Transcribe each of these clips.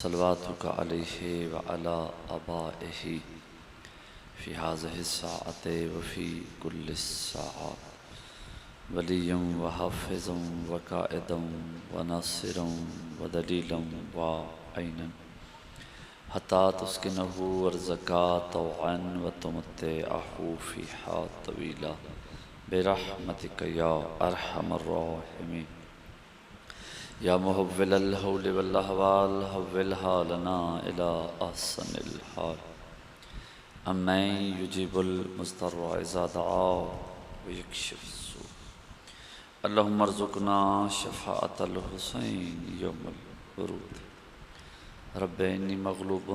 صلواتك عليه وعلى آبائه في هذه الساعة وفي كل الساعات وليا وحافظا وقائدا وناصرا ودليلا وعينا حتى تسكنه ارزقا طوعا وتمتعه فيها طويلا برحمتك يا أرحم الراحمين يا محول الهول والأهوال حولها لنا إلى أحسن الحال أمن يجيب المضطر إذا دعاه ويكشف السوء اللهم ارزقنا شفاعة الحسين يوم الورود رب إني مغلوب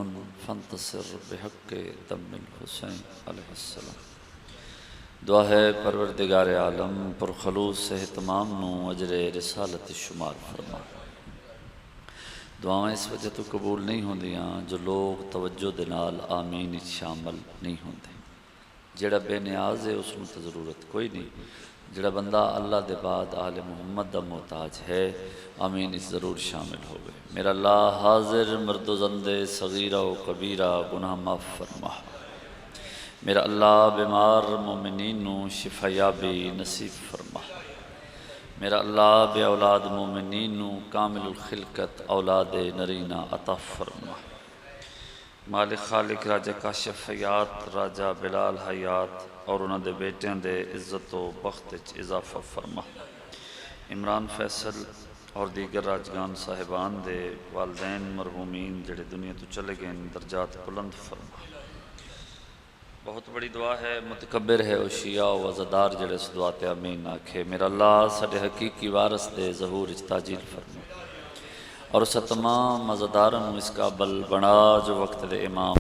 فانتصر بحق دم الحسين علیہ السلام۔ دعا ہے پروردگار عالم پر خلوص اہتمام نو اجر رسالت شمار فرما۔ دعاواں اس وجہ تو قبول نہیں ہوندیاں جو لوگ توجہ دے نال آمین شامل نہیں ہوندے۔ جڑا بے نیاز ہے اس نو تے ضرورت کوئی نہیں، جڑا بندہ اللہ دے بعد آل محمد دا محتاج ہے آمین اس ضرور شامل ہوئے۔ میرا اللہ حاضر مرد و زندے صغیرہ و کبیرہ گناہ معاف فرما۔ میرا اللہ بیمار مومنین نو شفا یابی نصیب فرما۔ میرا اللہ بے اولاد مومنین نو کامل الخلقت اولاد نرینہ عطا فرما۔ مالک خالق راجہ کاشف حیات راجہ بلال حیات اور انہاں دے بیٹیاں دے عزت و بخت وچ اضافہ فرما۔ عمران فیصل اور دیگر راجگان صاحبان دے والدین مرحومین جڑے دنیا تو چلے گئے درجات بلند فرما۔ بہت بڑی دعا ہے، متکبر ہے او شیعہ و عزادار جڑے اس دعا تے آمین آکھے۔ میرا اللہ ساڈے حقیقی وارث دے ظہور اچ تاجیل فرما اور اس تمام عزاداراں نو اس قابل بنا جو وقت دے امام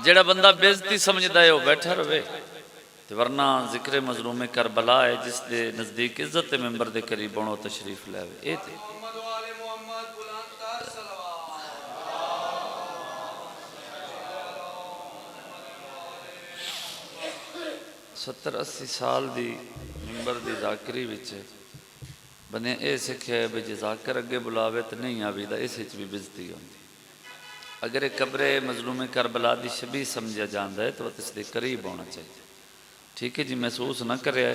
جڑا بندہ بےزتی سمجھدا ہے وہ بیٹھا رہے، ورنہ ذکر مظلوم کربلا ہے جس دے نزدیک عزت ممبر دے قریب بنو تشریف لے آوے۔ اے تے 70-80 سال دی ممبر دی ذاکری وچ بنے اے سکھے ہے جے ذاکر اگے بلاوے تو نہیں آوی دا اس وچ بھی بےزتی ہوندی۔ اگر ایک قبر مظلوم کربلا دی شبیہ سمجھا جاندا ہے تو اس دے قریب ہونا چاہیے۔ ٹھیک ہے جی، محسوس نہ کرے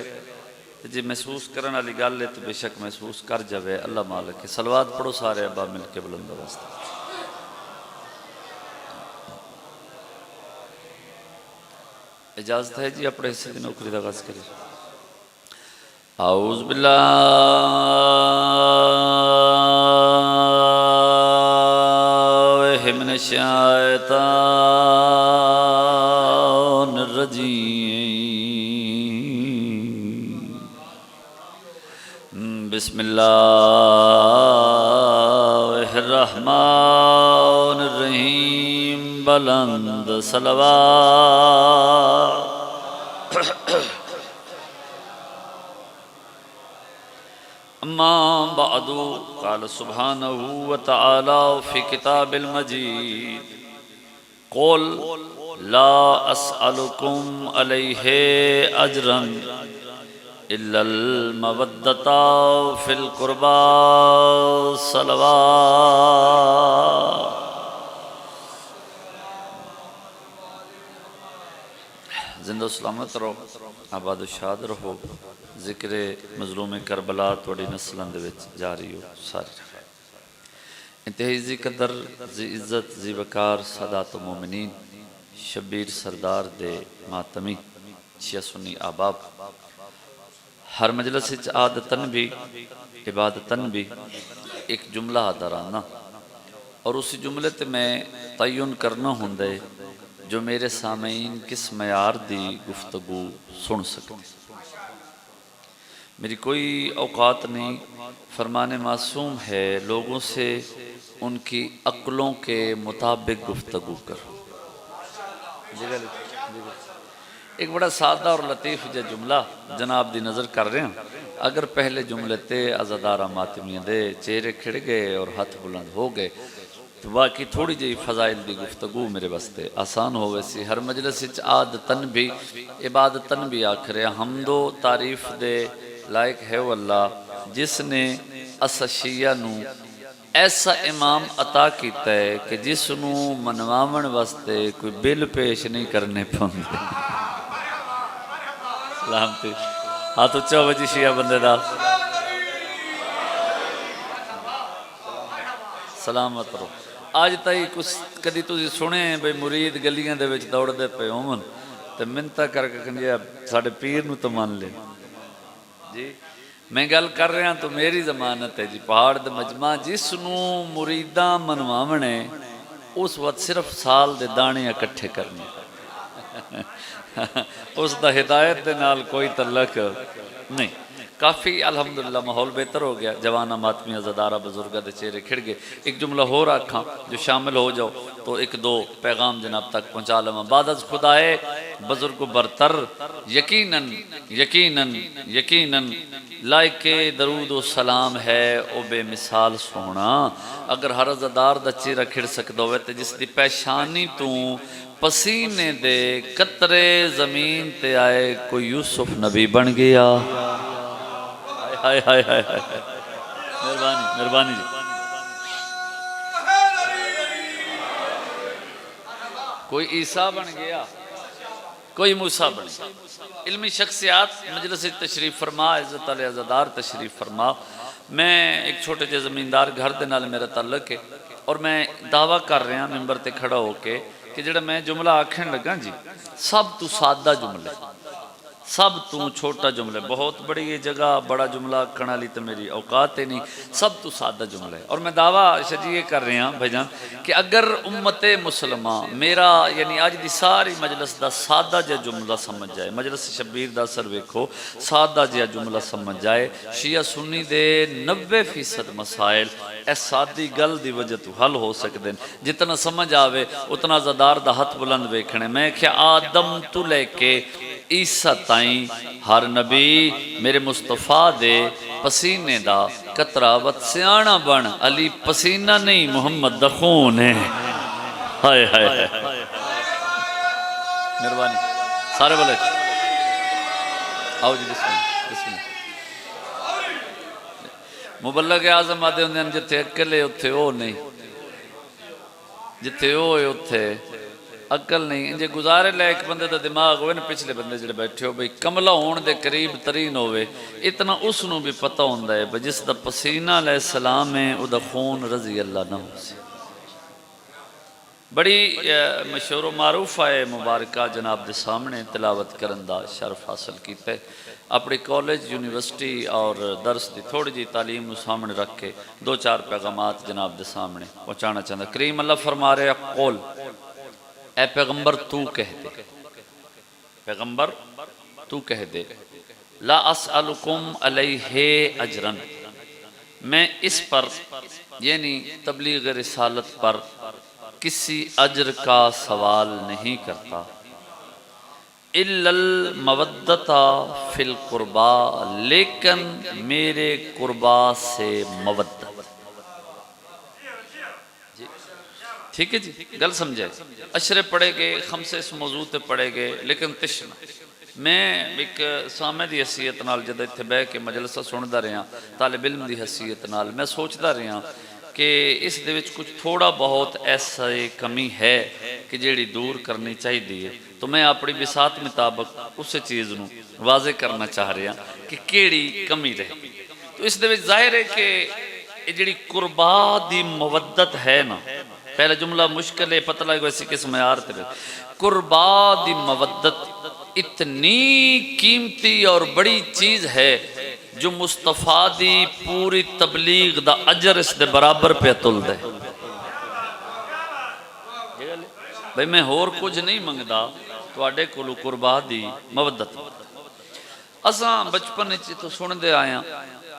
جی محسوس کرنے والی گل ہے تو بے شک محسوس کر جاوے۔ اللہ مالک ہے، صلوات پڑھو سارے ابا مل کے بلند آواز۔ اجازت ہے جی اپنے حصے کی نوکری دا آغاز کریں۔ اعوذ باللہ من الشیطان الرجیم بسم اللہ الرحمن الرحیم بلند صلوات۔ اما بعد قال سبحانہ وتعالی فی کتاب المجید قل لا اسألکم علیہ اجرا الا المودۃ فی القربى صلوات۔ زندہ سلامت رہو، آباد و شاد رہو، ذکر مظلوم کربلا توڑی نسلان دے وچ جاری ہو ساری۔ انتہائی ذی قدر ذی عزت ذی وقار سادات مومنین شبیر سردار دے ماتمی شیعہ سنی احباب، ہر مجلس وچ عادتاً بھی عبادتاً بھی ایک جملہ درانا اور اسی جملے تے میں تعین کرنا ہوندے جو میرے سامعین کس معیار دی گفتگو سن سکتے۔ میری کوئی اوقات نہیں، فرمان معصوم ہے لوگوں سے ان کی عقلوں کے مطابق گفتگو کرو۔ ایک بڑا سادہ اور لطیف جا جملہ جناب دی نظر کر رہے ہیں، اگر پہلے جملے تے عزادارہ ماتمیاں دے چہرے کھڑ گئے اور ہاتھ بلند ہو گئے تو باقی تھوڑی جی فضائل دی گفتگو میرے واسطے آسان ہو گئی سی۔ ہر مجلس وچ عادتاً بھی عبادتاً بھی آکھرے حمد و تعریف دے لائق ہے وہ اللہ جس نے اس شیعہ نو ایسا امام عطا کیتا ہے کہ جس نو منواون واسطے کوئی بل پیش نہیں کرنے پوندے۔ سلامتی ہاتھ اچھا وجی شیعہ بندے دا سلامت رہو۔ آج تائی کچھ کدی تسی سنے بھئی مرید گلیاں دے وچ دوڑ دے پہ ہومن تے منتا کر کے کنجیا ساڑھے پیر نو تو مان لے جی۔ میں گل کر رہا ہوں تو میری ضمانت ہے جی، پہاڑ دے مجمع جس نو مریداں منواونے اس وقت صرف سال دے دانے اکٹھے کرنے اس دا ہدایت دے نال کوئی تعلق نہیں۔ کافی الحمدللہ ماحول بہتر ہو گیا، جوانہ ماتمیہ زدارہ بزرگہ دے چہرے کھڑ گئے۔ ایک جملہ ہو رکھاں جو شامل ہو جاؤ تو ایک دو پیغام جناب تک پہنچا لما۔ بعد از خدائے بزرگ برتر یقیناً یقیناً یقیناً لائق درود و سلام ہے او بے مثال سونا۔ اگر ہر عزادار دا چہرہ کھڑ سکتا ہوئے تے جس دی پیشانی تو پسینے دے قطرے زمین تے آئے کوئی یوسف نبی بن گیا۔ ہائے ہائے ہائے ہائے مہربانی مہربانی جی۔ کوئی عیسیٰ بن گیا، کوئی موسیٰ بن گیا۔ علمی شخصیات مجلس تشریف فرما، عزت علی عزادار تشریف فرما۔ میں ایک چھوٹے جے زمیندار گھر دے نال میرا تعلق ہے اور میں دعویٰ کر رہا ہوں ممبر تے کھڑا ہو کے کہ جڑا میں جملہ آکھن لگا جی سب تو سادہ جملے، سب تو چھوٹا جملے، بہت بڑی یہ جگہ بڑا جملہ آکھنا لی تو میری اوقات ہے نہیں، سب تو سادہ جملے۔ اور میں دعویٰ شجیع کر رہا ہوں بھائی جان کہ اگر امت مسلمہ میرا یعنی آج دی ساری مجلس دا سادہ جا جملہ سمجھ جائے، مجلس شبیر دا سر ویکھو سادہ جا جملہ سمجھ جائے، شیعہ سنی دے 90% مسائل اس سادی گل دی وجہ تو حل ہو سکتے ہیں۔ جتنا سمجھ آوے اتنا زدار دا ہاتھ بلند ویکھنے۔ میں کہ آدم تو لے کے عیسیٰ تائیں ہر نبی میرے مصطفیٰ دے پسینے دا قطرہ وط سیانہ بن، علی پسینہ نہیں محمد دا خون ہے۔ ہائے ہائے ہائے مہربانی سارے بلے آؤ جی بسم اللہ بسم اللہ۔ مبلغ اعظم آدھے ہوندے ہیں جتھے اکلے اتھے او نہیں، جتھے او ہے اتھے عقل نہیں۔ انجھے گزارے لے ایک بندے دا دماغ ہوئے نا پچھلے بندے جڑے بیٹھے ہو بھئی کملہ ہون دے قریب ترین ہوئے اتنا اس نو بھی پتہ ہوندہ ہے بھئی جس دا پسینہ علیہ السلام ہے او دا خون رضی اللہ نہ ہو سی۔ بڑی مشہور و معروف آئے مبارکہ جناب دے سامنے تلاوت کرن دا شرف حاصل کیتا ہے۔ اپنی کالج یونیورسٹی اور درس دی تھوڑی جی تعلیم نو سامنے رکھ کے دو چار پیغامات جناب دے سامنے پہنچانا چاہتا۔ کریم اللہ فرما رہے قول اے پیغمبر تو کہہ دے، پیغمبر تو کہہ دے لا اسألکم علیہ اجرن، میں اس پر یعنی تبلیغ رسالت پر کسی اجر کا سوال نہیں کرتا، الا المودۃ فی القربا، لیکن میرے قربا سے مودت۔ ٹھیک ہے جی گل سمجھے، اشرے پڑھے گے خمسے اس موضوع تے پڑھے گے لیکن تشنہ۔ میں ایک سامع دی حیثیت نال جدہ اتھے بے کے مجلسہ سندا رہا، طالب علم دی حیثیت نال میں سوچدا رہا کہ اس دے وچ کچھ تھوڑا بہت ایسا کمی ہے کہ جیڑی دور کرنی چاہی دی ہے، تو میں اپنی بساط مطابق اس چیز نو واضح کرنا چاہ رہا کہ کیڑی کمی رہے۔ تو اس دے وچ ظاہر ہے کہ یہ جڑی قربا دی مودت ہے نا، پہلا جملہ مشکل ہے، پتہ لگے ویسی قسم آرت ہے، قربا دی مودت اتنی قیمتی اور بڑی چیز ہے جو مصطفیٰ دی پوری تبلیغ دا اجر اس دے برابر پہ تل دے۔ بھئی میں اور کچھ نہیں منگدا، تواڈے کولوں قربا دی مودت۔ اساں بچپن تو سن دے آیا،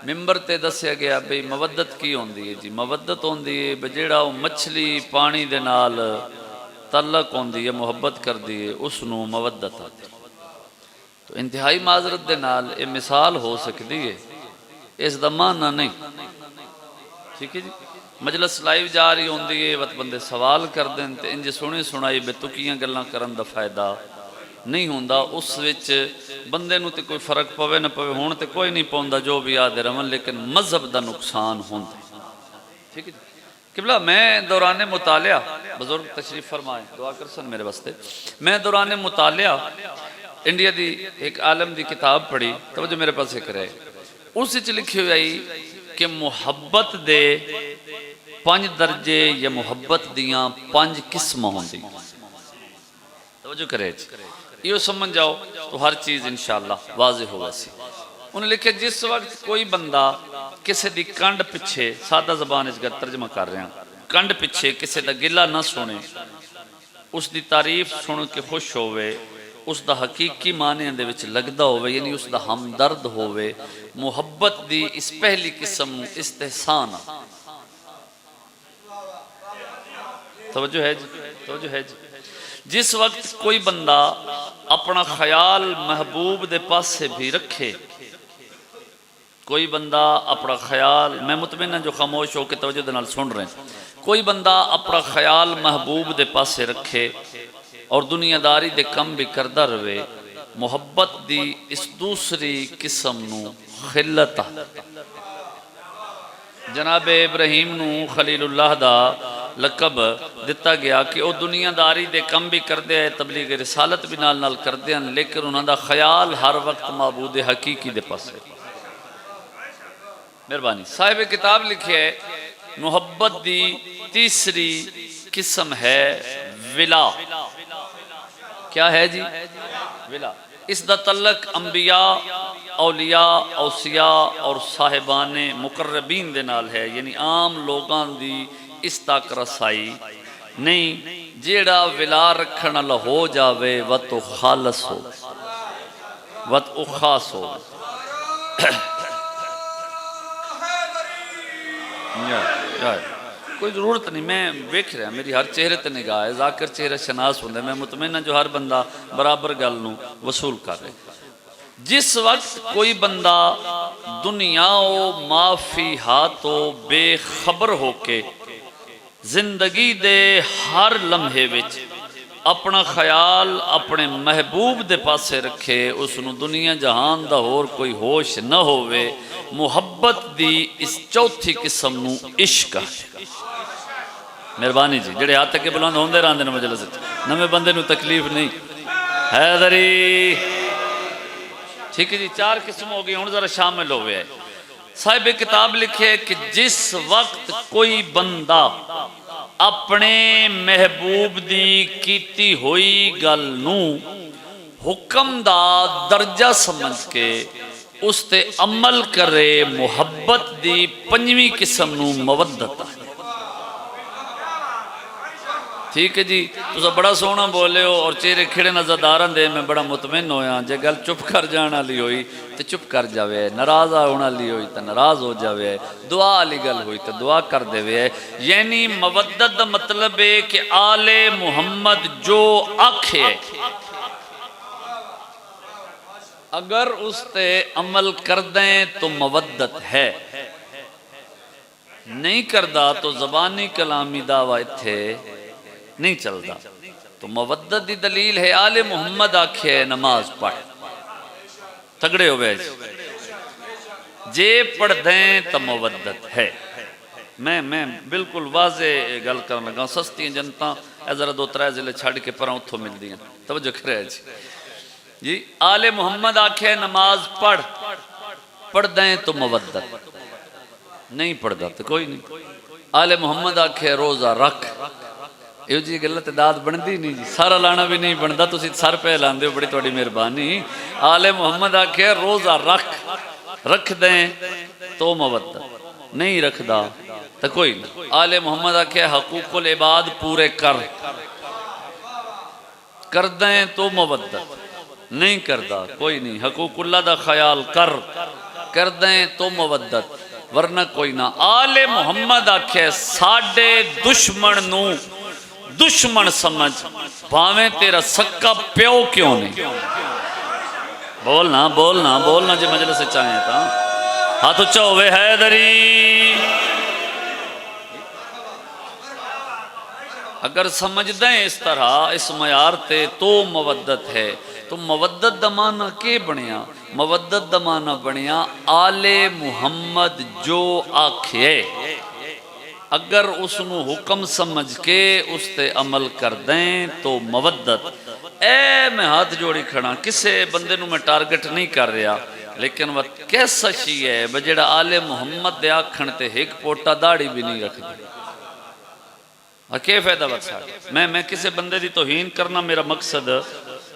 ممبر تے دسیا گیا بھئی مودت کی ہوندی ہے جی، مودت ہوندی ہے بھئی جیڑا مچھلی پانی دے نال تعلق ہوندی ہے، محبت کر دی ہے، اس نو مودت آتی۔ تو انتہائی معذرت دے نال یہ مثال ہو سکتی ہے، اس دا معنی نہیں، ٹھیک ہے جی۔ مجلس لائیو جا رہی ہوندی ہے، وقت بندے سوال کر دیں تے انج سنی سنائی بے تکیاں گلاں کرن دا فائدہ نہیں ہوندا، اس وچ بندے نو تے کوئی فرق پوے نہ پوے، ہون تے کوئی نہیں پوندا جو بھی آدھے رمن، لیکن مذہب دا نقصان ہوندا، ٹھیک ہے جی۔ قبلہ میں دوران مطالعہ، بزرگ تشریف فرمائیں، دعا کرسن میرے واسطے، میں دوران مطالعہ انڈیا دی ایک عالم دی کتاب پڑھی، توجہ میرے پاس ایک رہے، اس وچ لکھی ہوئی کہ محبت دے 5 درجے یا محبت دیاں 5 قسم ہوندی، توجہ کرے جی، یہ سمجھ جاؤ تو ہر چیز انشاءاللہ واضح ہوگا سی۔ انہوں نے لکھے جس وقت کوئی بندہ کسی دی کنڈ پچھے، سادہ زبان اس کا ترجمہ کر رہے ہیں، کنڈ پچھے کسی دا گلہ نہ سنے، اس دی تعریف سن کے خوش ہوئے، اس دا حقیقی معنی اندے وچ لگدا ہوئے، یعنی اس دا ہمدرد ہوئے، محبت دی اس پہلی قسم استحسان۔ توجہ ہے جی، توجہ ہے جی۔ جس وقت کوئی بندہ اپنا خیال محبوب دے پاس سے بھی رکھے، کوئی بندہ اپنا خیال، میں مطمئن جو خاموش ہو کے توجہ دنال سن رہے ہیں، کوئی بندہ اپنا خیال محبوب دے پاس سے رکھے اور دنیا داری دے کم بھی کردہ روے، محبت دی اس دوسری قسم نو خلت۔ جناب ابراہیم نو خلیل اللہ دا لقب دیتا گیا کہ وہ دنیا داری دے کم بھی کردے ہیں، تبلیغ رسالت بھی نال نال کردے ہیں، لیکن انہوں دا خیال ہر وقت معبود حقیقی دے پاس ہے۔ مہربانی، صاحب کتاب لکھے ہے محبت دی تیسری قسم ہے ولا۔ کیا ہے جی؟ ولا۔ اس دا تعلق انبیاء، اولیاء، اوصیاء اور صاحبان مقربین دے نال ہے، یعنی عام لوگاں دی اس تک رسائی نہیں، جیڑا ولا رکھنا ہو جاوے وط و خالص ہو، وط و خاص ہو۔ کوئی ضرورت نہیں، میں ویکھ رہا، میری ہر چہرے تے نگاہ ہے، ذاکر چہرہ شناس ہوندے، میں مطمئن جو ہر بندہ برابر گل نو وصول کر رہے۔ جس وقت کوئی بندہ دنیا و معافی ہاتھوں بے خبر ہو کے زندگی دے ہر لمحے وچ اپنا خیال اپنے محبوب دے پاسے رکھے، اس نو دنیا جہان دا اور کوئی ہوش نہ ہوئے، محبت دی اس چوتھی قسم نو عشق ہے۔ مہربانی جی، جڑے ہاتھ کے بلند ہوندے رہندے نے مجلس وچ، نویں بندے نو تکلیف نہیں، حیدری، ٹھیک ہے جی، 4 قسم ہو گئی، ہن ذرا شامل ہوئے ہے۔ صاحب کتاب لکھے کہ جس وقت کوئی بندہ اپنے محبوب دی کیتی ہوئی گل نو حکم دا درجہ سمجھ کے اس تے عمل کرے، محبت دی 5ویں قسم نو مودت ہے۔ ٹھیک ہے جی، تو بڑا سونا بولے ہو اور چہرے کھڑے نظر دارن دے، میں بڑا مطمئن ہویا، جے گل چپ کر جانا لی ہوئی تو چپ کر جاوے، ناراض ہونا لی ہوئی تو ناراض ہو جاوے، دعا علی گل ہوئی تو دعا کر دے وے۔ یعنی مودت دا مطلب ہے کہ آل محمد جو آکھے اگر اس تے عمل کر دیں تو مودت ہے، نہیں کردہ تو زبانی کلامی دعویٰ تھے نہیں چلتا۔ تو مودت دی دلیل ہے آل محمد آکھے نماز پڑھ، تگڑے ہو بیج جے پڑھ دیں تو مودت ہے۔ میں بالکل واضح گل کرنے لگا، سستی جنتا ذرا 2-3 ضلع چھڑ کے پروں اتھوں مل دیا، توجہ کرے جی، آل محمد آکھے نماز پڑھ، پڑھ دیں تو مودت، نہیں پڑھتا تو کوئی نہیں. آل محمد آکھے روزہ رکھ. یہ جی گل تعداد بنتی نہیں جی, سارا لانا بھی نہیں بنتا, تسی سر پہ لاندے ہو, بڑی تھوڑی مہربانی. آل محمد آکھے روزہ رکھ دیں تو مودت, نہیں رکھدا تو کوئی نہیں. آل محمد آکھے حقوق العباد پورے کر دیں تو مودت, نہیں کردا کوئی نہیں. حقوق اللہ دا خیال کر دیں تو مودت, ورنہ کوئی نہ. آل محمد آکھے ساڈے دشمن نو دشمن سمجھ, بھاویں تیرا سکا پیو کیوں نہیں. بولنا جی مجلس سے چاہیں تا. ہاتھ اچھا ہوئے حیدری. اگر سمجھ دیں اس طرح اس معیار تے تو مودت ہے. تو مودت دا معنی کے بنیا؟ مودت دا معنی بنیا آل محمد جو آکھے اگر اس نو حکم سمجھ کے اس تے عمل کر دیں تو مودت. میں ہاتھ جوڑی کھڑا, کسے بندے نو میں ٹارگٹ نہیں کر رہا, لیکن وہ کیسا شیعہ ہے بجڑا آل محمد دے آکھن تے ایک پوٹا داڑھی بھی نہیں رکھ دی. کیا فائدہ بتا؟ میں کسے بندے دی توہین کرنا میرا مقصد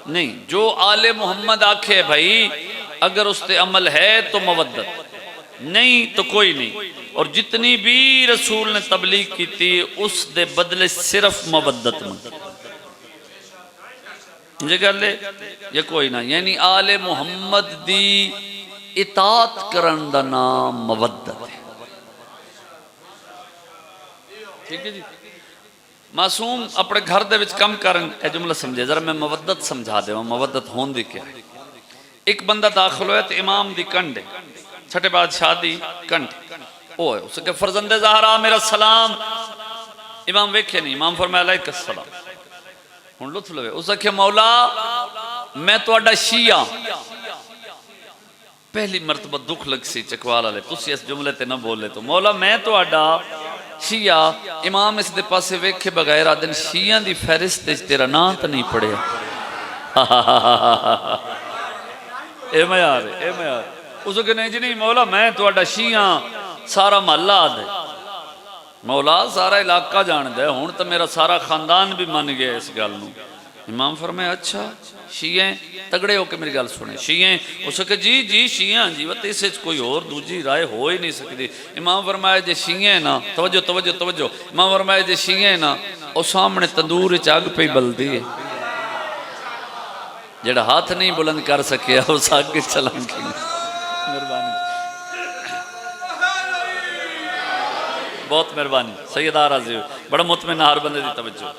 نہیں. جو آل محمد آکھے بھائی اگر اس تے عمل ہے تو مودت, نہیں تو کوئی نہیں. اور جتنی بھی رسول نے تبلیغ کی تھی اس دے بدلے صرف مودت میں یہ گل ہے یا کوئی نہ. یعنی آل محمد دی اطاعت کرن دا نام مودت ہے. ٹھیک ہے جی. معصوم اپنے گھر دے وچ کم کرن, اے جملہ سمجھے ذرا, میں مودت سمجھا دے. مودت ہون دی کیا ہے؟ ایک بندہ داخل ہویا تو امام دی کنڈ, چھٹے بادشاہ دی کنڈ, اوہ اسے کہ فرزند زہرا میرا سلام. امام ویکھے نہیں, امام فرمایا علیہ السلام. ہن لطف لوے, اسے کہ مولا میں تو اڈا شیعہ. پہلی مرتبہ دکھ لگ سی چکوالا لے, تسی اس جملے تے نہ بولے تو. مولا میں تو اڈا شیعہ. امام اس دے پاسے ویکھے بغیر آدن شیعہ دی فہرست تیرا نام تو نہیں پڑھیا. اے میار اسے کہ نہیں جی نہیں مولا میں تو اڈا شیعہ, سارا محلہ آدھے. مولا سارا علاقہ جان دے, ہون تو میرا سارا خاندان بھی من گیا اس گل نو. امام فرمائے اچھا شیعہ تگڑے ہو کے میری گل سنے. شیعہ اسے کہ جی شیعہ جی, وقت اس سے کوئی اور دوجی رائے ہو ہی نہیں سکتی. امام فرمائے جے شیعہ نا, توجہ. امام فرمائے جے شیعہ نا, او سامنے تندور چاگ پہ بل دی ہے. جڑا ہاتھ نہیں بلند کر سکیا اس آگے چلان کی. مہربانی, بہت مہربانی. سیدہ راضی ہوئی, بڑا مطمئن ہر بندے دی توجہ.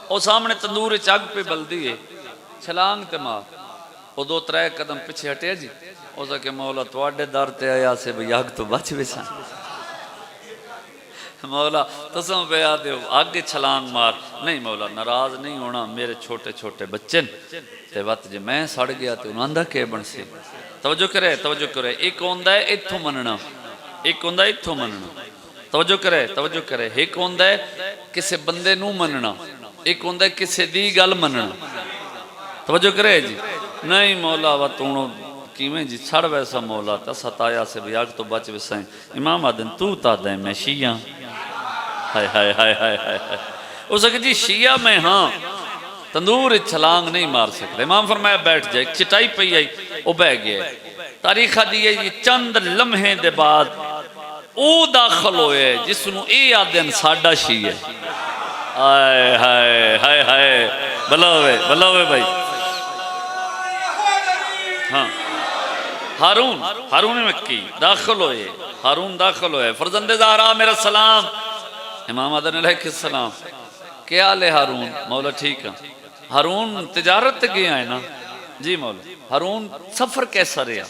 او سامنے تندور چاگ پہ بل دی ہے, چھلانگ تے مار. او 2-3 قدم پیچھے ہٹے جی. او سا کہ مولا تواڈے در تے آیا سے بھئی آگ تو بچ بھی سان. مولا تسم پہ آدھے ہو آگے چھلانگ مار. نہیں مولا ناراض نہیں ہونا, میرے چھوٹے بچن تے وقت جے میں سڑ گیا تو انہوں اندہ کے بن سے. توجہ کرے. ایک ہوندہ ہے اتھو مننا, ایک ہوندہ ہے اتھو مننا. توجہ کرے. ایک ہوندہ ہے کسے بندے نو مننا, ایک ہوندہ ہے کسے دی گل مننا. توجہ کرے جی. نہیں مولا و تونوں کیویں جی چھڑ ویسا مولا تا ستایا سے بھی آگ تو بچ وسائیں. امام آدن تو تا دیں میں شیعہ. ہائے اسے کہ جی شیعہ میں ہاں تندور چھلانگ نہیں مار سکتے. امام فرمایا بیٹھ جائے. ایک چٹائی پہ آئی, وہ بہ گیا. تاریخہ دیئے جی چند لمحے دے بعد او داخل ہوئے جس نو اے آدن ساڈا شیعہ. ہائے بلاوے بھائی. ہاں ہارون مکی داخل ہوئے. فرزند زہرا میرا سلام. امام آدن علیہ السلام. کیا حال ہے ہارون؟ مولا ٹھیک ہے. ہارون تجارت گیا ہے نا؟ جی مولا. ہارون سفر کیسا رہا؟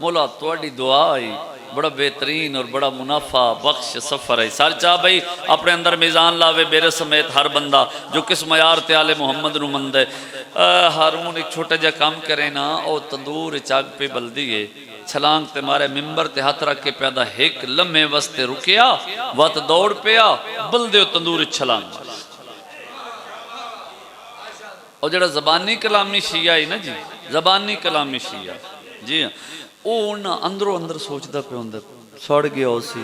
مولا تواڈی دعا آئی, بڑا بہترین اور بڑا منافع بخش سفر ہے. سر چاہ بھئی اپنے اندر میزان لاوے میرے سمیت ہر بندہ جو کس معیار تے آل محمد نو مند ہے. ہارون ایک چھوٹا جا کام کرے نا, او تندور چاگ پہ بل دیئے, چھلانگ تے مارے ممبر تے ہاتھ رکھ کے پیدا ایک لمحے وستے رکیا, وقت دوڑ پیا بل دیو تندور چھلانگ. اور جڑا زبانی کلامی شیعہ ہی نا جی, زبانی کلامی شیعہ جی ہاں, او اندروں اندر سوچ دا پہ ہوندہ سڑ گیا ہو سی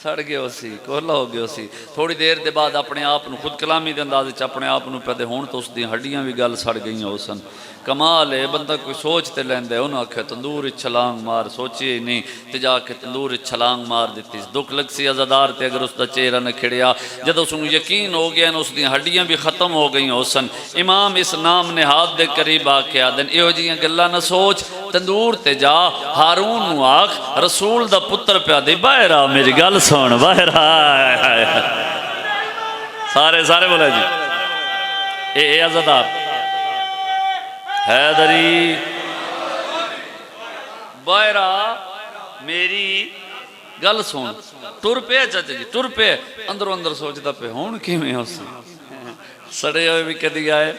سڑ گیا ہو سی کولا ہو گیا سی تھوڑی دیر دے بعد اپنے آپ خود کلامی دے انداز وچ اپنے آپ پہ دے ہون تو اس دی ہڈیاں بھی گل سڑ گئی ہو سن کمال ہے بندہ کوئی سوچ تے لیندے ہے انہوں آکھیا تندور چھلانگ مار سوچی ہی نہیں تے جا کے تندور چھلانگ مار دیتی دکھ لگ سی عزادار تے اگر اس دا چہرہ نہ کھڑیا جدو اس نو یقین ہو گیا اس دی ہڈیاں بھی ختم ہو گئی ہو سن امام اس نام نے ہاتھ دے قریب آ کے آدن ایہو جیاں گلاں نہ سوچ تندور تے جا ہارون نو آکھ رسول دا پتر پیا دے باہر آ میری گل سن باہر آ سارے بولے جی اے عزادار حیدری باہر آ میری گل سن ٹر پہ چاچا جی ٹر پہ اندروں اندر سوچتا پہ ہون کیویں ہو سی سڑے ہوئے بھی کدی آئے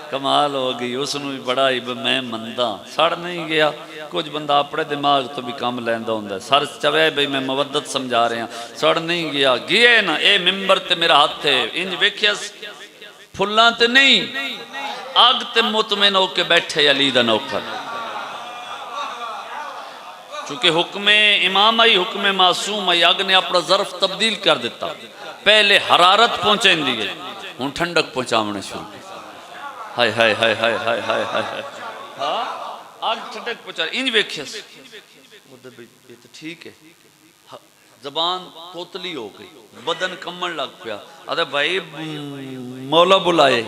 کمال ہو گئی اس نو بھی بڑا ہی میں مندہ سڑ نہیں گیا کچھ بندہ اپنے دماغ تو بھی کم لیندہ ہوں ہے سر چوے بھئی میں مودت سمجھا رہے ہیں سڑ نہیں گیا گئے نا اے ممبر تے میرا ہاتھ تھے انج ویکھیس پھلاں تے نہیں آگ تے مطمئن ہو کے بیٹھے علی دا نوکر چونکہ حکم امام آئی حکم معصوم آئی آگ نے اپنا ظرف تبدیل کر دیتا پہلے حرارت پہنچیں دیئے ہوں ٹھنڈک پہنچاونے شروع ہائے ہائے ہائے ہائے ہائے ہائے ہائے ہاں آگ ٹھنڈک پہنچا انج ویکھیس یہ تو ٹھیک ہے زبان توتلی ہو گئی بدن کمن لگ پیا آدھے بھائی مولا بلائے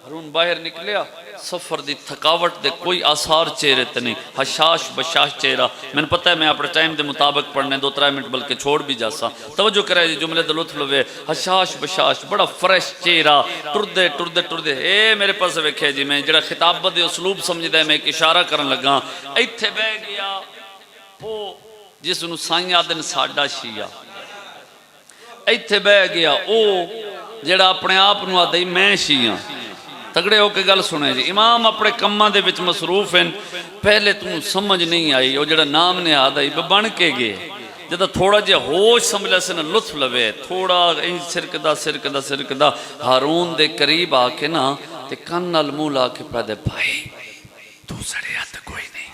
ہرون باہر نکلیا سفر دی تھکاوٹ دے کوئی آثار چہرے تے نہیں حشاش بشاش چہرہ میں نے پتہ ہے میں اپنے ٹائم دے مطابق پڑھنے 2-3 منٹ بلکہ چھوڑ بھی جاسا توجہ کرے جی جملے دے لطف لوے حشاش بشاش بڑا فریش چہرہ ٹردے اے میرے پاس ویکھے جی میں جڑا خطابت دے اسلوب سمجھ دے میں ایک اشارہ کرن لگا ایتھے بہ گیا او جس نو سائیں آدن ساڈا شیعہ ایتھے بہ گیا او جڑا اپنے آپ نو آدھائی میں شیعہ تگڑے ہو کے گل سنے جی امام اپنے کماں دے وچ مصروف ہیں پہلے تم سمجھ نہیں آئی وہ جڑا نام نے آدھائی بن کے گئے جدہ تھوڑا جے ہوش سمجھے سے لطف لوے تھوڑا سرکدہ ہارون دے قریب آ کے نا تے کن نال منہ لا کے پہ دے بھائی تو سڑیا تو کوئی نہیں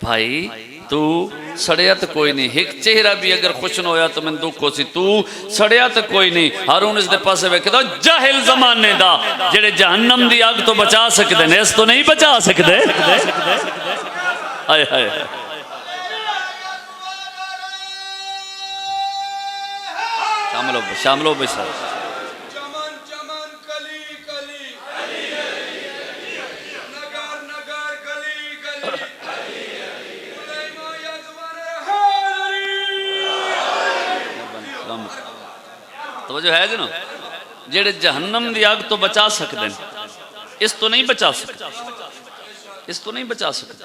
بھائی تو سڑیا تو کوئی نہیں ایک چہرہ بھی اگر خوش نہ ہویا تو میں دکھ ہو سی تو سڑیا تو کوئی نہیں ہارون اس دے پاسے وے کہتا جاہل زمانے دا جڑے جہنم دی آگ تو بچا سکتے ہیں اس تو نہیں بچا سکتے آئے آئے شامل ہو بھائی صاحب توجہ ہے جنو جیڑے جہنم دی آگ تو بچا سکتے ہیں اس تو نہیں بچا سکتے اس تو نہیں بچا سکتے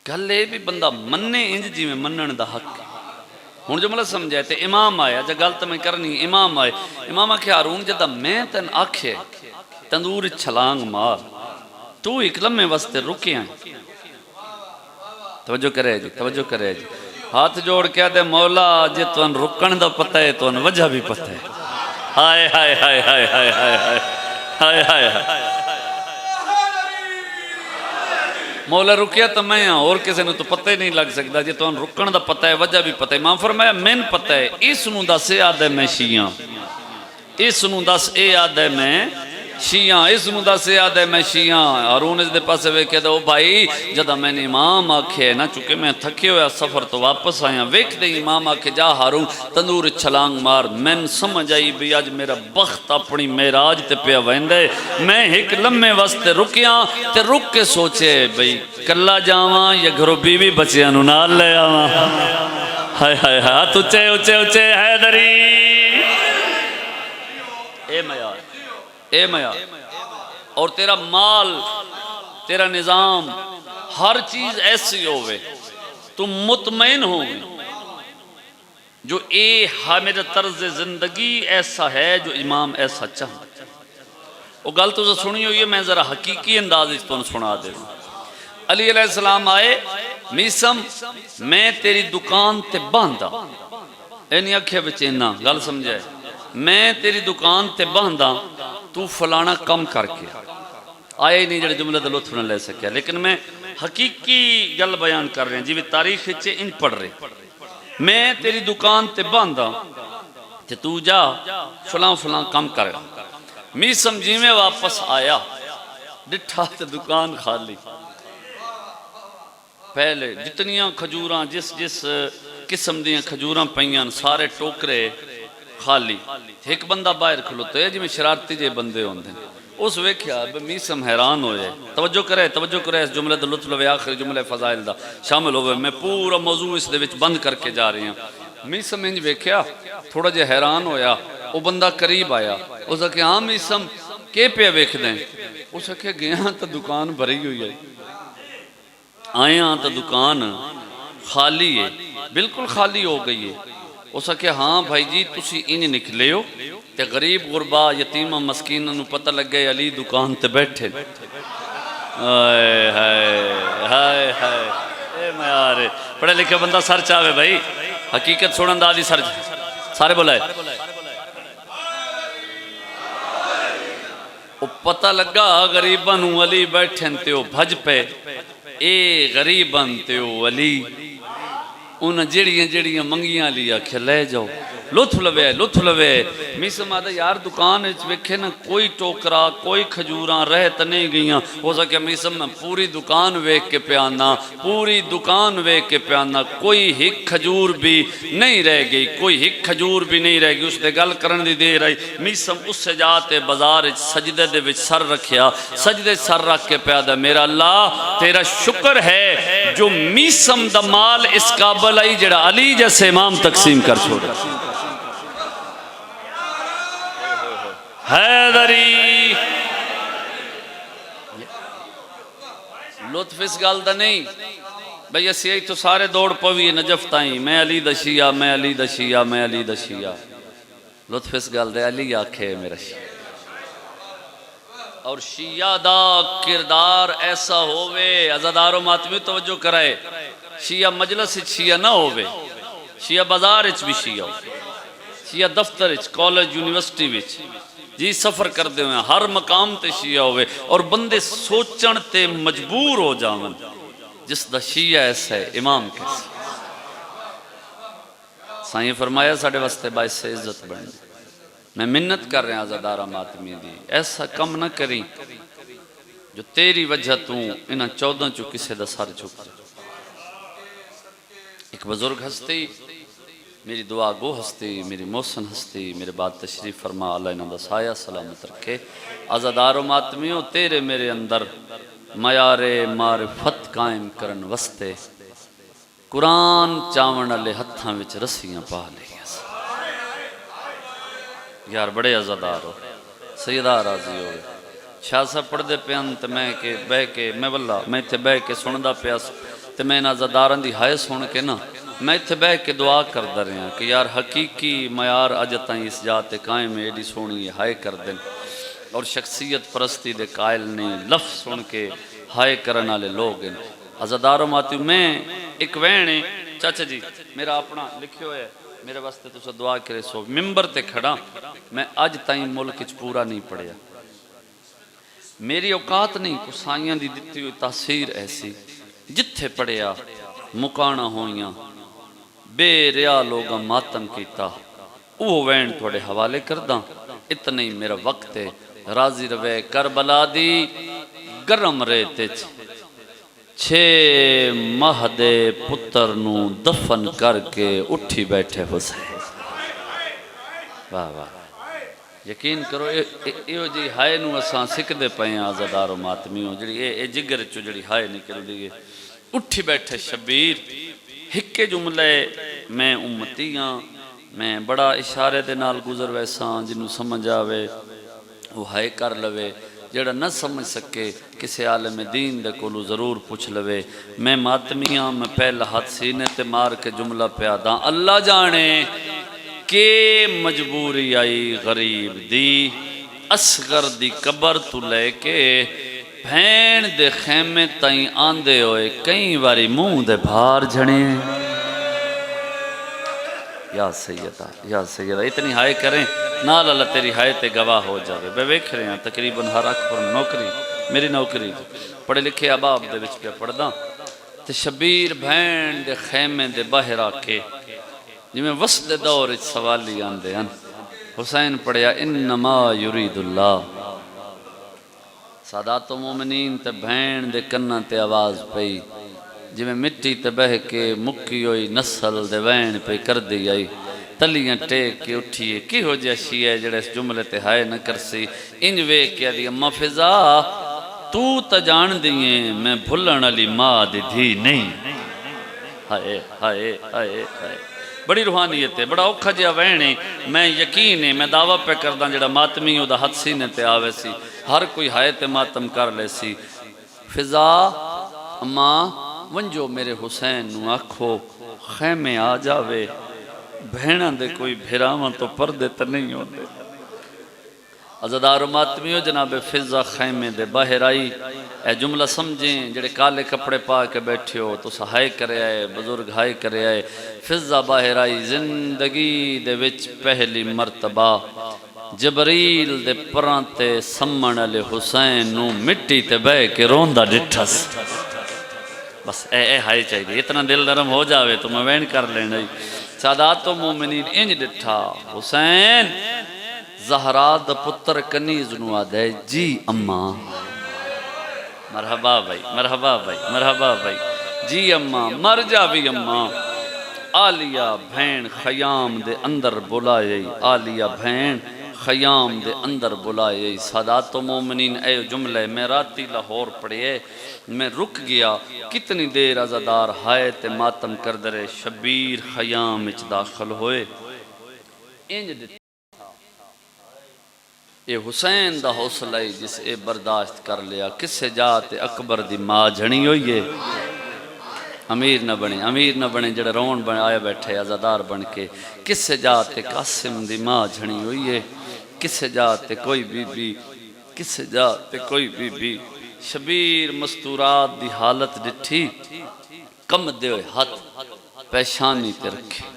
گلے بھی بندہ مننے انج جی میں منن دا حق ہوں جو مطلب سمجھائے تے امام آیا جا گلت میں کرنی امام آئے امام آکھے ہارون جدہ میں تن آکھے تندور چھلانگ مار تو ایک لمحے واسطے رکے ہیں توجہ کرے جی ہاتھ جوڑ کے دے مولا جی تون رکن دا پتہ ہے تون وجہ بھی پتہ ہے ہائے ہائے ہائے ہائے ہائے ہائے ہائے ہائے ہائے مولا رکیا تو میں ہاں اور کسی نے تو پتہ ہی نہیں لگ سکتا جی تون رکن دا پتہ ہے وجہ بھی پتہ ہے امام فرمایا من پتہ ہے اس نو دس اے آدھے میں شیعہ اس نو دس اے آدھے میں شیعہ اس نو دس اے آدھے میں شیعہ ہارون اس دے پاسے وے کہہ دو بھائی جدہ میں نے امام آکھے نا چونکہ میں تھکے ہویا سفر تو واپس آیا ویک دے امام آکھے جا ہارون تندور چھلانگ مار میں سمجھ آئی بھی آج میرا بخت اپنی میراج تے پیا ویندے میں ایک لمحے واسطے رکیاں تے رک کے سوچے بھئی کلا جاواں یا گھرو بیوی بچیاں نو نال لے آواں ہائے ہائے ہاتھ اچے اچے اچے حیدری اے میار اور تیرا مال تیرا نظام ہر چیز ایسی ہوئے تم مطمئن ہو جو اے میرا طرز زندگی ایسا ہے جو امام ایسا چاہتا وہ گل تو سنی ہوئی ہے میں ذرا حقیقی انداز اس تو سنا دے علی علیہ السلام آئے میسم میں تیری دکان تے باندھا اینی اکھے بچینا گل سمجھے میں تیری دکان تے باندھا تو فلانا کم کر کے آئے ہی نہیں جڑے جملے دے لطف نہ لے سکیا لیکن میں حقیقی گل بیان کر رہے ہیں، جی بھی تاریخ ان پڑھ رہے، میں تیری دکان تے باندھا تے تو جا فلاں فلاں کام کر، میسم جی میں واپس آیا ڈٹھا تے دکان خالی، پہلے جتنیاں کھجوراں جس قسم دیاں کھجوراں پئیاں سارے ٹوکرے خالی، ایک بندہ باہر کھلوتے ہے جی میں شرارتی جے بندے ہوندے اس ویکھیا میسم حیران ہوئے، توجہ کرے اس جملے دا لطف لوے، آخری جملے فضائل دا شامل ہوئے، میں پورا موضوع اس دے وچ بند کر کے جا رہی ہوں۔ میسم انج ویکھیا تھوڑا جے حیران ہویا، وہ بندہ قریب آیا، اس نے کہا ہاں میسم کے پہ ویکھ دیں، اس نے کہا گیا تو دکان بھری ہوئی ہے، آئے ہاں تو دکان خالی ہے، بالکل خالی ہو گئی ہے۔ اس نے کہا ہاں بھائی جی تسی انج نکلے ہو تے غریب غربا یتیمہ مسکینہ نو پتہ لگ گئے علی دکان تے بیٹھے، ہائے ہائے ہائے ہائے، اے میارے پڑھے لکھے بندہ سر چاہے بھائی، حقیقت سنن دا دی سر سارے بلائے، وہ پتہ لگا غریباں نو علی بیٹھن تے وہ بھج پے، اے غریباں تے وہ علی انہاں جڑیاں منگیاں لیا کہ لے جاؤ، لطف لوے میسم آدھا یار دکان ویکھے نا کوئی ٹوکرا کوئی کھجوراں رہ تے نہیں گئیاں، ہو سکے میسم میں پوری دکان ویکھ کے پیانا، پوری دکان ویکھ کے پیانا، کوئی ہک کھجور بھی نہیں رہ گئی، کوئی ہک کھجور بھی نہیں رہ گئی، اس نے گل کرن دی دیر آئی، میسم اس سے جاتے بازار سجدے دے وچ سر رکھیا، سجدے سر رکھ کے پیادا میرا اللہ تیرا شکر ہے جو میسم دا مال اس قابل آئی جڑا علی جیسے امام تقسیم کر چھوڑا، حیدری لطف اس گل دا نہیں بھئی اسی آئی تو سارے دوڑ پوی نجف تائیں میں علی دا شیعہ میں علی دا شیعہ میں علی دا شیعہ، لطف اس گل دے علی آکھے میرا شیعہ، اور شیعہ دا کردار ایسا ہوئے، عزادار و ماتمی توجہ کرائے، شیعہ مجلس شیعہ نہ ہوئے، شیعہ بازار بھی شیعہ ہو، شیعہ دفتر کالج یونیورسٹی وچ جی سفر کر دے ہوئے ہر مقام تے شیعہ ہوئے، اور بندے سوچن تے مجبور ہو جاون جس دا شیعہ ایسا ہے امام کیسا، سائیں فرمایا ساڑھے واسطے باعث سے عزت بن، میں منت کر رہے ہیں عزادارہ ماتمی دی ایسا کم نہ کریں جو تیری وجہ تو انہاں 14 چو کسے دا سر چکا۔ ایک بزرگ ہستی میری دعا گو ہستی، میری محسن ہستی، میرے بعد تشریف فرما، اللہ انہاں دا سایہ سلامت رکھے، عزادار و ماتمیوں تیرے میرے اندر معیار معرفت قائم کرن وستے قرآن چاون والے ہتھاں وچ رسیاں پا لئیاں، یار بڑے عزادار ہو، سیدہ راضی ہوئے، شاہ صاحب پڑھ دے پیان تے میں کہ بہ کے میں واللہ میں تے بہ کے سندا پیاس تے میں نا عزاداران دی ہائے سن کے نا میں تے بہ کے دعا کر در رہے ہیں کہ یار حقیقی معیار اجتائیں اس جاتے قائم ایڈی سونی ہائے کر دیں، اور شخصیت پرستی دے قائل نہیں لفظ سن کے ہائے کرن والے لوگ ہیں۔ عزاداروں ماتی میں ایک وینے چاچا جی میرا اپنا لکھے ہوئے میرے واسطے تو دعا کرے سو ممبر تے کھڑا، میں آج تائیں ملک پورا نہیں پڑھیا، میری اوقات نہیں کو سائیاں دی دیتی ہوئی تاثیر ایسی جتھے پڑھیا مکانا ہوئیاں بے ریا لوگا ماتم کیتا، وہ وین تھوڑے حوالے کرداں، اتنا ہی میرا وقت ہے، راضی روے کربلا دی گرم رہتے چھے ماہ دے پتر نو دفن کر کے اٹھی بیٹھے حسین، واہ واہ یقین کرو ایو جی ہائے نو اساں سکھ دے پئیں آزادار و ماتمیوں جڑی اے جگر چو جڑی ہائے نکل دیئے اٹھی بیٹھے شبیر ہکے جملے میں امتیاں میں بڑا اشارے دے نال گزر ویساں جنہوں سمجھ آوے وہ ہائے کر لوے، جڑا نہ سمجھ سکے کسی عالم دین دے کولو ضرور پوچھ لوے، میں ماتمیاں میں پہلا ہاتھ سینے تے مار کے جملہ پیاداں، اللہ جانے کہ مجبوری آئی غریب دی اصغر دی قبر تو لے کے بھین دے خیمے تائیں آندے ہوئے کئی باری منہ دے بھار جھڑے، یا سیدہ اتنی ہائے کریں نال اللہ تیری ہائے تے گواہ ہو جاوے، بے ویکھ رہے ہیں تقریباً ہر اکھ پر نوکری میری نوکری پڑھے لکھے احباب دے وچ پہ پڑھدا تے شبیر بھین دے خیمے دے باہر آ کے جویں وسط دور وچ سوالی آندے ہن حسین پڑھیا انما یرید اللہ سادات و مومنین تے بھین دے کناں تے آواز پئی جویں مٹی تے بہ کے مکی ہوئی نسل دے وین پہ کر دی آئی تلیاں ٹیک کے اٹھیے کی ہو جا شیعہ جڑے اس جملے تے ہائے نہ کرسی انج ویکھ کے دی اما فضا تو تا جان دیئے میں بھلن علی ماں دی دھی نہیں ہائے ہائے ہائے ہائے بڑی روحانیت ہے بڑا اوکھا جہا وین ہے میں یقین ہے میں دعویٰ پہ کردہ جڑا ماتمی ہو دا حد سینے تے آوے سی ہر کوئی ہائے تے ماتم کر لے سی فضا اماں ونجو میرے حسین نو آکھو خیمے آ جاوے بھیڑاں دے کوئی بھیراواں تو پردے تے نہیں ہوتے عزادار و ماتمیو جناب فضا خیمے دے باہر آئی اے جملہ سمجھیں جڑے کالے کپڑے پا کے بیٹھے ہو تو سہائے کرے آئے بزرگ ہائے کرے آئے فضا باہر آئی زندگی دے وچ پہلی مرتبہ جبریل دے پرانتے سمن علی حسین نو مٹی تے بے کے روندہ ڈٹھس بس اے ہائے چاہیے اتنا دل نرم ہو جاوے تو میں وین کر لینا سادات و مومنین انج ڈٹھا حسین زہرا دا پتر کنیز نو آدھے جی اماں مرحبا بھائی مرحبا بھائی مرحبا بھائی جی اماں مر جا بھی اماں آلیہ بھین خیام دے اندر بلائے آلیہ بھین خیام دے اندر بلائے سادات و مومنین اے جملے میں راتی لاہور پڑھے میں رک گیا کتنی دیر عزادار ہائے تے ماتم کردرے شبیر خیام اچ داخل ہوئے انج دیتا اے حسین دا حوصلہ جس اے برداشت کر لیا کس سے جاتے اکبر دی ماں جھنی ہوئیے امیر نہ بنے جڑے رون بن آیا بیٹھے عزادار بن کے کس سے جاتے قاسم دی ماں جھنی ہوئیے کس سے جاتے کوئی بی بی کس سے جاتے کوئی بی بی شبیر مستورات دی حالت ڈٹھی کم دے ہوئے ہاتھ پیشانی تے رکھے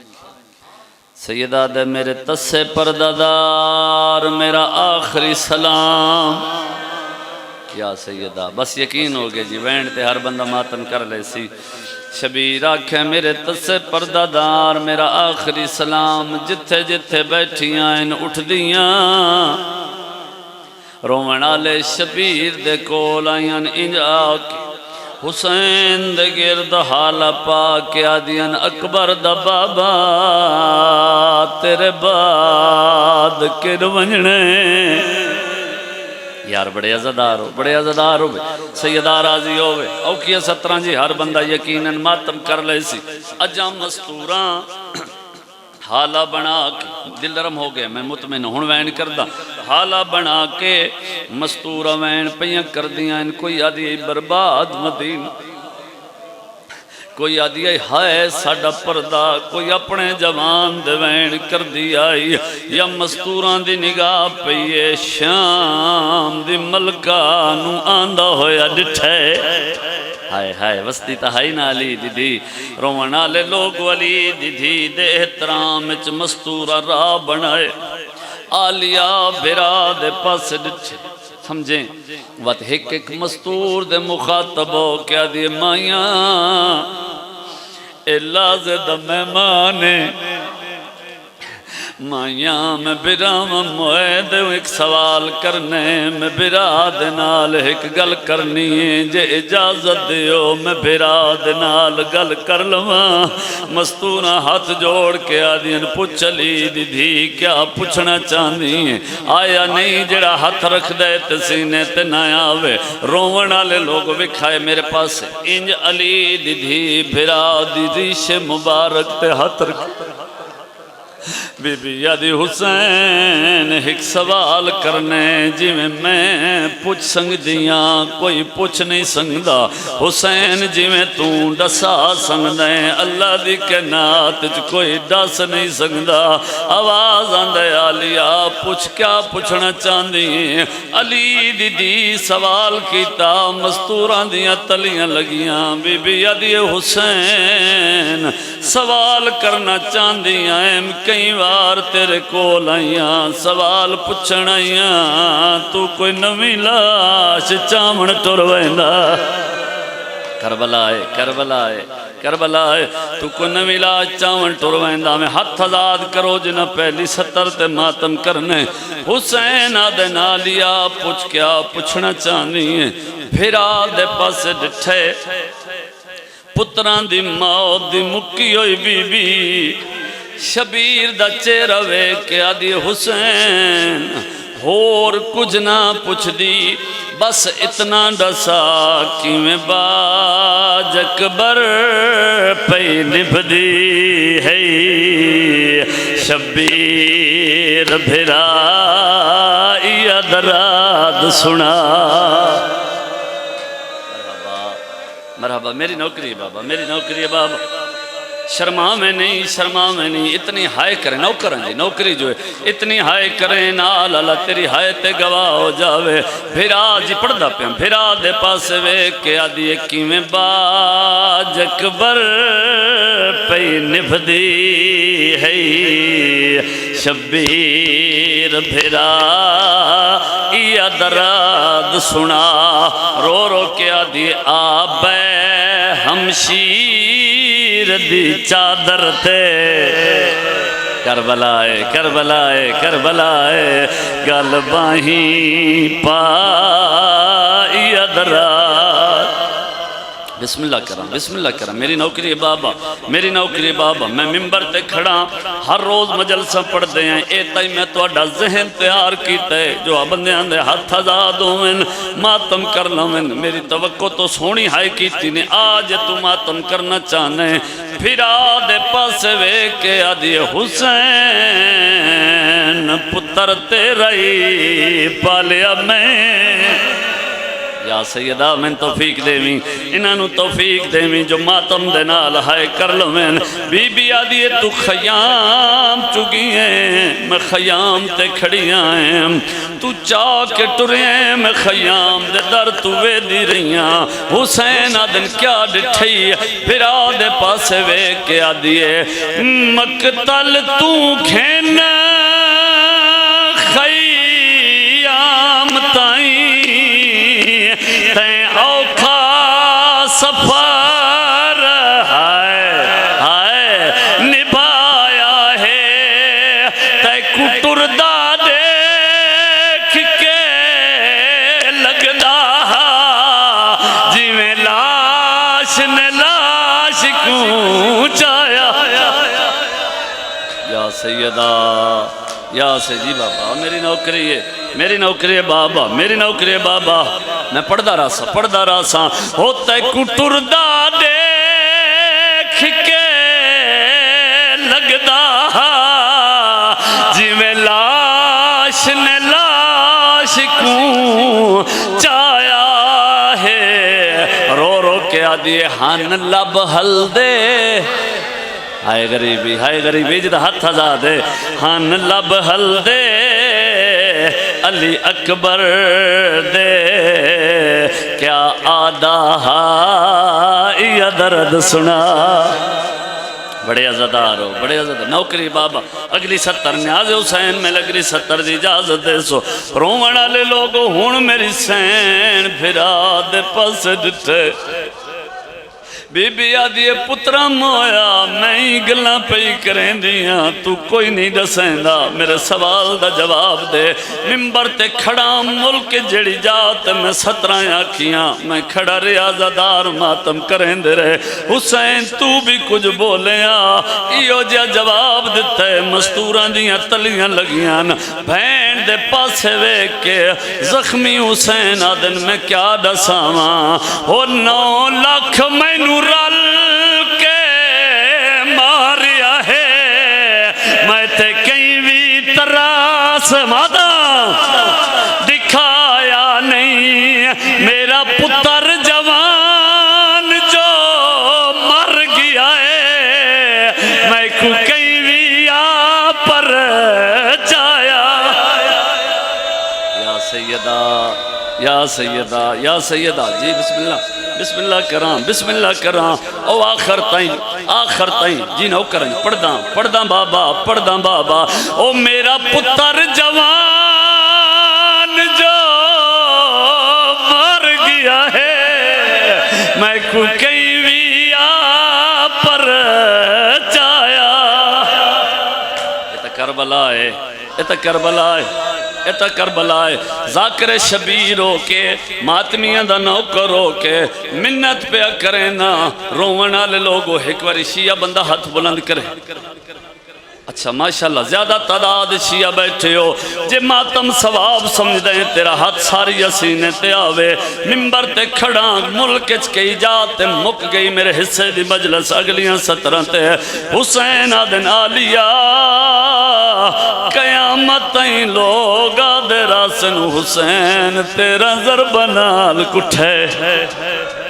سیدہ دے میرے تسے پردادار میرا آخری سلام یا سیدہ بس یقین ہو گئے جی وینڈ تے ہر بندہ ماتم کر لے سی شبیر آکھے میرے تسے پردادار میرا آخری سلام جتھے جتھے بیٹھیاں ان اٹھ دیاں رومن آلے شبیر دے کول آئین انجا کے حسین دے گرد حالا پا کے آدین اکبر دا بابا تیرے بعد کر ونجنے یار بڑے عزادار ہو سیدہ راضی ہوئے اوکیہ 17 جی ہر بندہ یقیناً ماتم کر لے سی اجام مستوراں حالہ بنا کے دل رم ہو گئے میں مطمئن ہون وین کردہ حالہ بنا کے مستورہ وین پیاں کر دیا ان کوئی آدھی برباد مدین کوئی آدھی ہائے ساڑا پردہ کوئی اپنے جوان دے وین کر دیا یا مستوران دی نگاہ پیے شام دی ملکہ نو آندہ ہویا ڈٹھے ہائے ہائے وستی تا ہائی نا علی دیدی رومن آلے لوگ ولی دیدی دے احترام اچ مستورہ راہ بنائے آلیہ بھرا دے پاس ڈٹھے سمجھیں وقت ایک مستور دے مخاطب ہو کیا دی مائیاں اللہ زدہ مہمانے مائیاں میں برام موید ایک سوال کرنے میں براد نال ایک گل کرنی ہے جے اجازت دیو میں براد نال گل کر لواں مستورہ ہاتھ جوڑ کے آدین پوچھ لی دی کیا پوچھنا چاہنی ہے آیا نہیں جڑا ہاتھ رکھ دے تسینے تے نہ آوے روون آلے لوگ وکھائے میرے پاس انج علی دی براد دی سے مبارک تے ہاتھ رکھ بی بی یادی حسین ایک سوال کرنے جی میں پوچھ سنگ دیاں کوئی پوچھ نہیں سنگدا حسین جی میں توں ڈسا سنگ دیں اللہ دی کے نات کوئی ڈس نہیں سنگدا آواز آندے آلیا پوچھ کیا پوچھنا چاندی علی دی سوال کیتا مستوراں دیاں تلیاں لگیاں بی بی یادی حسین سوال کرنا چاندی آئیں کئی بار تیرے کول آئیاں سوال پچھن آئیاں تو کوئی نویں لاش چامن ٹر ویندا کربلائے کربلائے کربلائے تو کو نویں لاش چاون ٹر ویندا میں ہاتھ آزاد کرو جنہ پہلی 70 تے ماتم کرنے حسین آدھے نالیا پوچھ کیا پوچھنا چاہنی ہے پھرا دے پاس ڈٹھے پتران دی موت دی مکی ہوئی بی بی شبیر دا چہرہ وے کے آدھی حسین اور کچھ نہ پوچھ دی بس اتنا ڈسا کہ میں باج اکبر پہ نبھدی ہے شبیر بھرا یا دراد سنا مرحبا میری نوکری ہے بابا میری نوکری ہے بابا شرما میں نہیں اتنی ہائے کریں نوکریں جی نوکری جو ہے اتنی ہائے کریں نال اللہ تیری ہائے تے گواہ ہو جاوے بھیرا جی پڑھدا پیاں بھیرا دے پاس وے کے آدھی کی میں باج اکبر پہ نبھدی ہے شبیر بھیرا یا دراد سنا رو رو کے آدھی آبے ہمشیر دی چادر تے کربلائے کربلائے کربلائے گل باہیں پائی ادرات بسم اللہ کرم میری نوکری ہے بابا میری نوکری ہے بابا میں ممبر تے کھڑا ہر روز مجلسہ پڑھ دے ہیں اے تائی میں تو اڈا ذہن تیار کیتا ہے جو بندے آندے ہاتھ آزاد ہوئیں ماتم کر لویں میری توقع تو سونی ہائی کیتی نے آج تو ماتم کرنا چاہنے پھر آدھے پاس وے کے آدھی حسین پتر تیرائی پالیا میں یا سیدہ میں توفیق دیویں انہوں توفیق دیویں جو ماتم دے نال ہائے کر لو میں بی بی آدھی تو خیام چکی ہیں میں خیام تے کھڑی آئیں تو چاہ کے ٹریں میں خیام دے در تو وے دی رہیاں حسین آدھن کیا ڈٹھئی پھر آدھے پاس وے کے آدھی مقتل تو کھینا خیام تائیں سفر ہے نبھایا ہے تے کٹر دا دیکھ کے لگدا جی میں لاش نے لاش کیوں چایا یا سیدہ یا جی بابا میری نوکری ہے میری نوکری ہے بابا میری نوکری ہے بابا میں پڑھدا رہا سا ہوتا ہے کٹر دا دیکھ کے لگدا جی میں لاش نے لاش کو چایا ہے رو رو کے آدھی ہن لب ہل دے ہائے غریبی جدہ ہاتھ آزاد ہے ہن لب ہل دے علی اکبر دے کیا آدھا یا درد سنا بڑے عزدار ہو بڑے عزدار نوکری بابا اگلی 70 نیاز حسین میں لگری 70 دی اجازت دے سو رومن آلے لوگو ہون میری سین پھرا دے پاس ڈٹھے بی بی آدھی پترہ مویا میں ہی گلاں پئی کریں دیاں تو کوئی نہیں دسیں دا میرے سوال دا جواب دے ممبر تے کھڑا ملک جڑی جات میں 17 آکھیاں میں کھڑا ریاضہ دار ماتم کریں دے رہے حسین تو بھی کچھ بولیا ایو جا جواب دیتا ہے مستوراں دیاں تلیاں لگیاں بھین دے پاسے وے کے زخمی حسین آدن میں کیا دساواں ہو 9 لاکھ میں رل کے ماریا ہے میں تے کہیں بھی تراس مادہ دکھایا نہیں میرا پتر جوان جو مر گیا ہے میں کو کہیں بھی آپ پر جایا یا سیدہ یا سیدہ یا سیدہ جی بسم اللہ بسم اللہ کراں بسم اللہ کراں او آخر تائیں جی نو کریں پڑھداں بابا او میرا پتر جوان جو مر گیا ہے میں کو کئی بھی پر چایا یہ تا کربلا ہے ذاکر شبیر ہو کے ماتمیاں دا نوکر ہو کے منت پہ کریں نا روون والے لوگو ایک بار شیعہ بندہ ہاتھ بلند کرے اچھا ماشاءاللہ زیادہ تعداد شیعہ بیٹھے ہو جے ماتم ثواب سمجھ دیں تیرا ہاتھ ساری سینے تے آوے ممبر تے کھڑاں ملک کئی جاتے مک گئی میرے حصے دی مجلس اگلیاں 17 تے حسین آدن آلیا قیامت لوگ آدھے راسن حسین تیرا ضرب نال کٹھے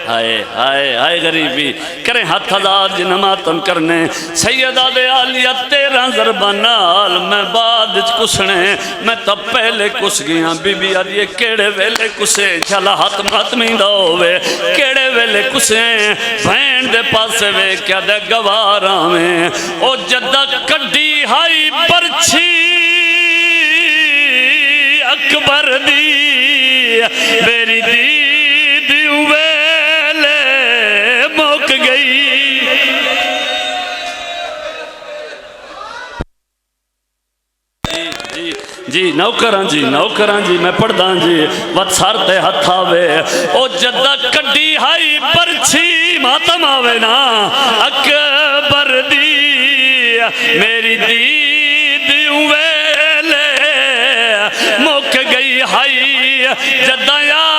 ہائے غریبی کریں ہاتھ ہزار جن ماتم کرنے سید آدھے آلیہ تیرا ضرب نال میں بعد کسنے میں تب پہلے کس گیا بی بی آدھے کیڑے ویلے کسے چلا ہاتھ ماتمی دوے کیڑے ویلے کسے بھین دے پاسے وے کیا دے گوارا میں او جدہ کڈی ہائی پرچھی اکبر دی میری دی ویلے موک گئی جی نوکراں جی میں پڑھداں جی وات سارتے ہتھ آوے او جدہ کڈی ہائی پرچھی ماتم آوے نا اکبر دی میری ویلے موک گئی ہائی جدہ یا